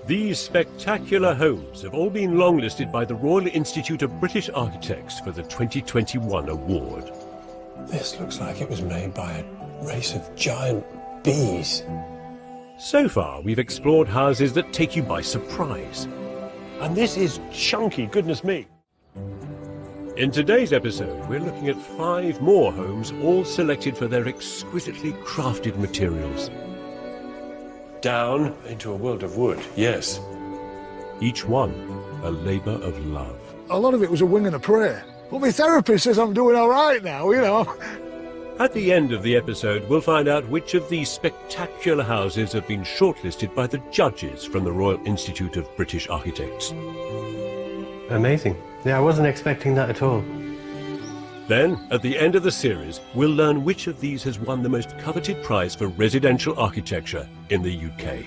These spectacular homes have all been longlisted by the Royal Institute of British Architects for the 2021 award. This looks like it was made by a race of giant bees. So far, we've explored houses that take you by surprise. And this is chunky, goodness me. In today's episode, we're looking at 5 more homes, all selected for their exquisitely crafted materials. Down into a world of wood, yes. Each one a labour of love. A lot of it was a wing and a prayer. But my therapist says I'm doing all right now, you know. At the end of the episode, we'll find out which of these spectacular houses have been shortlisted by the judges from the Royal Institute of British Architects. Amazing. Yeah, I wasn't expecting that at all. Then, at the end of the series, we'll learn which of these has won the most coveted prize for residential architecture in the UK.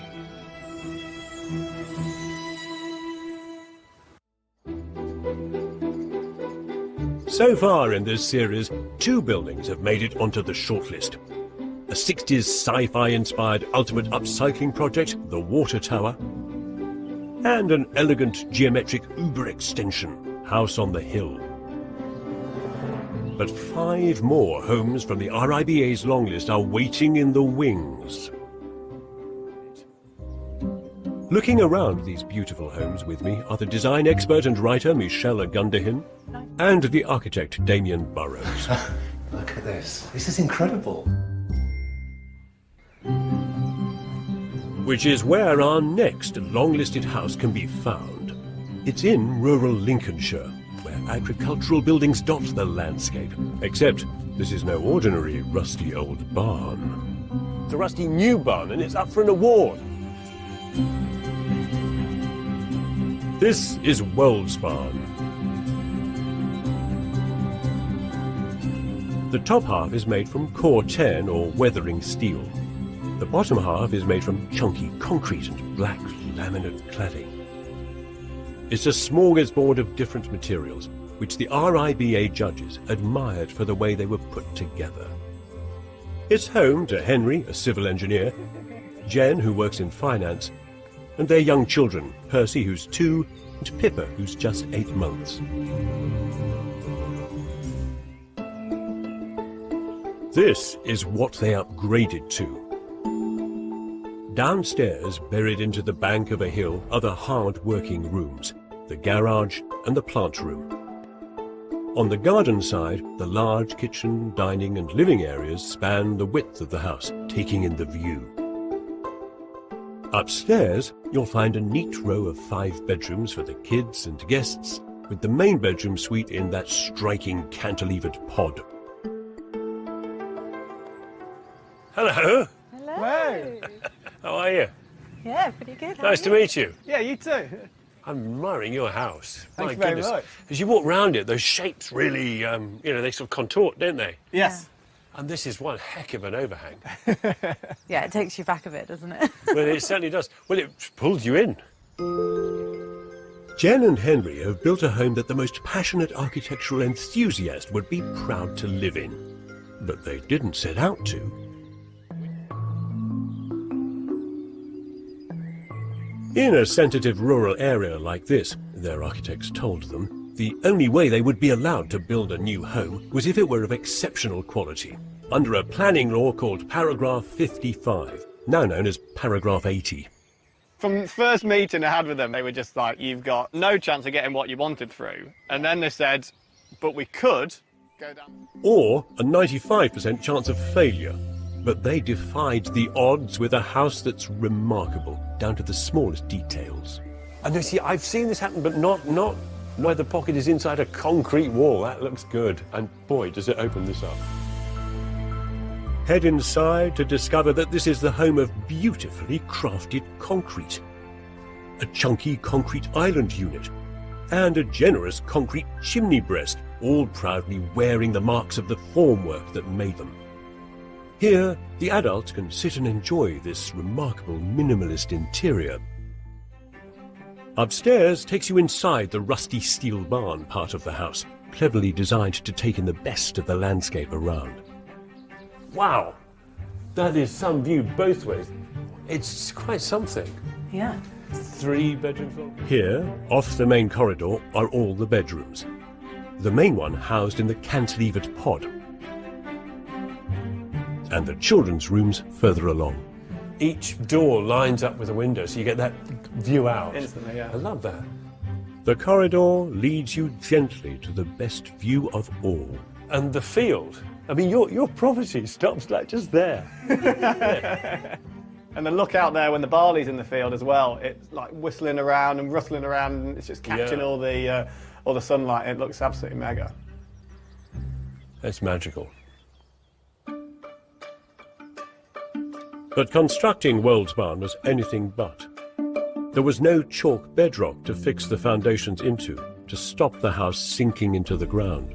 So far in this series, 2 buildings have made it onto the shortlist. A 60s sci-fi inspired ultimate upcycling project, the Water Tower, and an elegant geometric Uber extension, House on the Hill. But 5 more homes from the RIBA's long list are waiting in the wings. Looking around these beautiful homes with me are the design expert and writer Michelle Gunderhin and the architect Damien Burrows. Look at this. This is incredible. Which is where our next long-listed house can be found. It's in rural Lincolnshire, where agricultural buildings dot the landscape. Except this is no ordinary rusty old barn. It's a rusty new barn and it's up for an award. This is Wolds Barn. The top half is made from core 10 or weathering steel. The bottom half is made from chunky concrete and black laminate cladding. It's a smorgasbord of different materials, which the RIBA judges admired for the way they were put together. It's home to Henry, a civil engineer, Jen, who works in finance, and their young children, Percy, who's 2, and Pippa, who's just 8 months. This is what they upgraded to. Downstairs, buried into the bank of a hill, are the hard-working rooms, the garage and the plant room. On the garden side, the large kitchen, dining and living areas span the width of the house, taking in the view. Upstairs, you'll find a neat row of 5 bedrooms for the kids and guests, with the main bedroom suite in that striking cantilevered pod. Hello. Hello. How are you? Yeah, pretty good. How Nice are to you? meet you. Yeah, you too. I'm admiring your house. Thank you very much. As you walk round it, those shapes really, they sort of contort, don't they? Yes. And this is one heck of an overhang. Yeah, it takes you back a bit, doesn't it? Well, it certainly does. Well, it pulls you in. Jen and Henry have built a home that the most passionate architectural enthusiast would be proud to live in. But they didn't set out to. In a sensitive rural area like this, their architects told them, the only way they would be allowed to build a new home was if it were of exceptional quality, under a planning law called Paragraph 55, now known as Paragraph 80. From the first meeting I had with them, they were just like, you've got no chance of getting what you wanted through. And then they said, but we could go down. Or a 95% chance of failure. But they defied the odds with a house that's remarkable, down to the smallest details. And you see, I've seen this happen, but not where the pocket is inside a concrete wall. That looks good. And boy, does it open this up. Head inside to discover that this is the home of beautifully crafted concrete. A chunky concrete island unit, and a generous concrete chimney breast, all proudly wearing the marks of the formwork that made them. Here, the adults can sit and enjoy this remarkable minimalist interior. Upstairs takes you inside the rusty steel barn part of the house, cleverly designed to take in the best of the landscape around. Wow! That is some view both ways. It's quite something. Yeah. 3-bedroom flat. Here, off the main corridor, are all the bedrooms. The main one housed in the cantilevered pod. And the children's rooms further along. Each door lines up with a window, so you get that view out. Instantly, yeah. I love that. The corridor leads you gently to the best view of all. And the field. I mean, your property stops like just there. And the look out there when the barley's in the field as well, it's like whistling around and rustling around, and it's just catching all the sunlight. It looks absolutely mega. It's magical. But constructing Wolds Barn was anything but. There was no chalk bedrock to fix the foundations into, to stop the house sinking into the ground.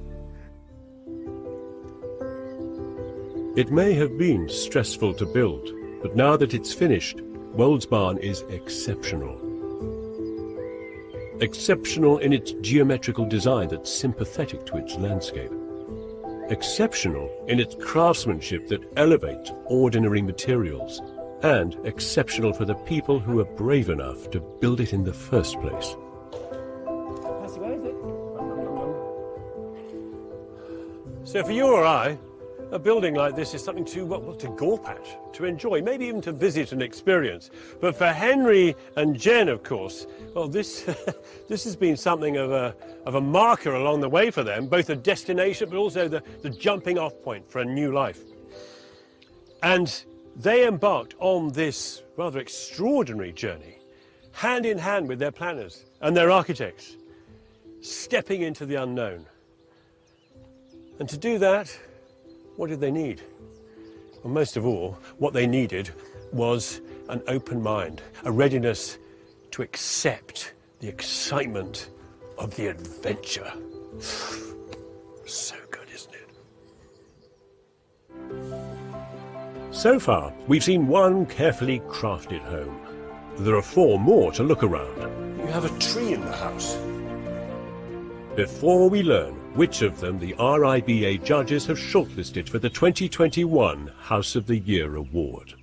It may have been stressful to build, but now that it's finished, Wolds Barn is exceptional. Exceptional in its geometrical design that's sympathetic to its landscape. Exceptional in its craftsmanship that elevates ordinary materials. And exceptional for the people who are brave enough to build it in the first place. Where is it? So for you or I, a building like this is something to gawp at, to enjoy, maybe even to visit and experience. But for Henry and Jen, of course, well, this this has been something of a marker along the way for them, both a destination but also the jumping off point for a new life. And they embarked on this rather extraordinary journey, hand in hand with their planners and their architects, stepping into the unknown. And to do that, what did they need? Well, most of all, what they needed was an open mind, a readiness to accept the excitement of the adventure. So good, isn't it? So far, we've seen one carefully crafted home. There are 4 more to look around. You have a tree in the house. Before we learn which of them the RIBA judges have shortlisted for the 2021 House of the Year award.